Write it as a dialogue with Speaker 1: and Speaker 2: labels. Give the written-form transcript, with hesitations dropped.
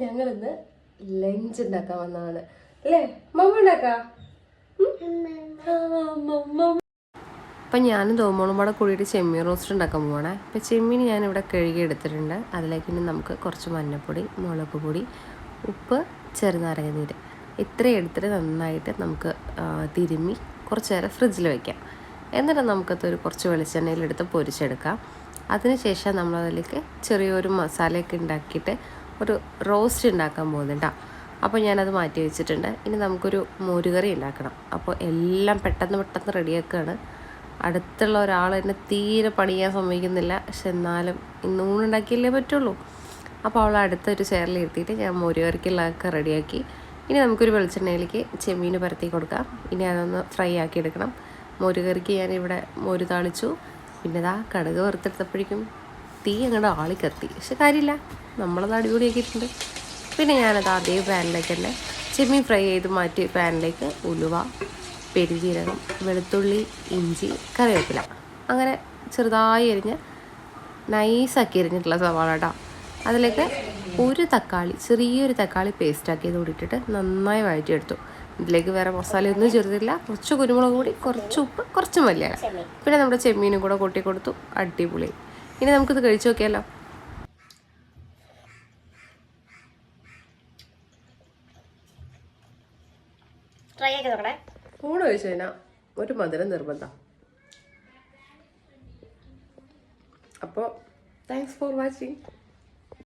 Speaker 1: ഞങ്ങളിന്ന് ലഞ്ച് ഉണ്ടാക്കാൻ വന്നതാണ് അല്ലേ? മമ്മ ഉണ്ടാക്കാ? അപ്പം ഞാനും തോമോളും കൂടെ കൂടിയിട്ട് ചെമ്മീൻ റോസ്റ്റ് ഉണ്ടാക്കാൻ പോവാണേ. അപ്പം ചെമ്മീൻ ഞാനിവിടെ കഴുകി എടുത്തിട്ടുണ്ട്. അതിലേക്ക് ഇനി നമുക്ക് കുറച്ച് മഞ്ഞൾപ്പൊടി, മുളക് പൊടി, ഉപ്പ്, ചെറുനാരങ്ങ നീര് ഇത്രയും എടുത്തിട്ട് നന്നായിട്ട് നമുക്ക് തിരുമ്മി കുറച്ച് നേരം ഫ്രിഡ്ജിൽ വയ്ക്കാം. എന്നിട്ട് നമുക്കതൊരു കുറച്ച് വെളിച്ചെണ്ണയിലെടുത്ത് പൊരിച്ചെടുക്കാം. അതിനുശേഷം നമ്മളതിലേക്ക് ചെറിയൊരു മസാലയൊക്കെ ഉണ്ടാക്കിയിട്ട് ഒരു റോസ്റ്റ് ഉണ്ടാക്കാൻ പോകുന്നുണ്ട്. അപ്പോൾ ഞാനത് മാറ്റി വെച്ചിട്ടുണ്ട്. ഇനി നമുക്കൊരു മോരുകറി ഉണ്ടാക്കണം. അപ്പോൾ എല്ലാം പെട്ടെന്ന് റെഡിയാക്കുകയാണ്. അടുത്തുള്ള ഒരാൾ എന്നെ തീരെ പണിയാൻ സമ്മതിക്കുന്നില്ല. പക്ഷെ എന്നാലും ഇന്ന് ഊണുണ്ടാക്കിയല്ലേ പറ്റുള്ളൂ. അപ്പോൾ അവൾ അടുത്തൊരു ചെയറിൽ ഇരുത്തിയിട്ട് ഞാൻ മോരുകറിക്കുള്ളതൊക്കെ റെഡിയാക്കി. ഇനി നമുക്കൊരു വെളിച്ചെണ്ണയിലേക്ക് ചെമ്മീൻ പരത്തി കൊടുക്കാം. ഇനി അതൊന്ന് ഫ്രൈ ആക്കി എടുക്കണം. മോരുകറിക്ക് ഞാനിവിടെ മോര് താളിച്ചു. പിന്നെ ഇതാ കടുക് വറുത്തെടുത്തപ്പോഴേക്കും തീ അങ്ങോട്ട് ആളിക്കത്തി. പക്ഷെ കാര്യമില്ല, നമ്മളത് അടിപൊളിയാക്കിയിട്ടുണ്ട്. പിന്നെ ഞാനത് അതേ പാനിലേക്ക് തന്നെ ചെമ്മീൻ ഫ്രൈ ചെയ്ത് മാറ്റി പാനിലേക്ക് ഉലുവ, പെരുംജീരകം, വെളുത്തുള്ളി, ഇഞ്ചി, കറിവേപ്പില അങ്ങനെ ചെറുതായി എരിഞ്ഞ് നൈസാക്കി എരിഞ്ഞിട്ടുള്ള സവാള കേട്ടോ. അതിലേക്ക് ഒരു തക്കാളി, ചെറിയൊരു തക്കാളി പേസ്റ്റാക്കിയത് കൂടിയിട്ടിട്ട് നന്നായി വഴറ്റിയെടുത്തു. ഇതിലേക്ക് വേറെ മസാലയൊന്നും ചേർത്തില്ല. കുറച്ച് കുരുമുളക് പൊടി, കുറച്ച് ഉപ്പ്, കുറച്ച് മല്ലിയില, പിന്നെ നമ്മുടെ ചെമ്മീനും കൂടെ കൊട്ടി കൊടുത്തു. അടിപൊളി. ഇനി നമുക്കിത് കഴിച്ചു നോക്കിയാലോ. ഊണ് കഴിച്ചു കഴിഞ്ഞാൽ ഒരു മധുരം നിർബന്ധം. അപ്പോൾ താങ്ക്സ് ഫോർ വാച്ചിങ്.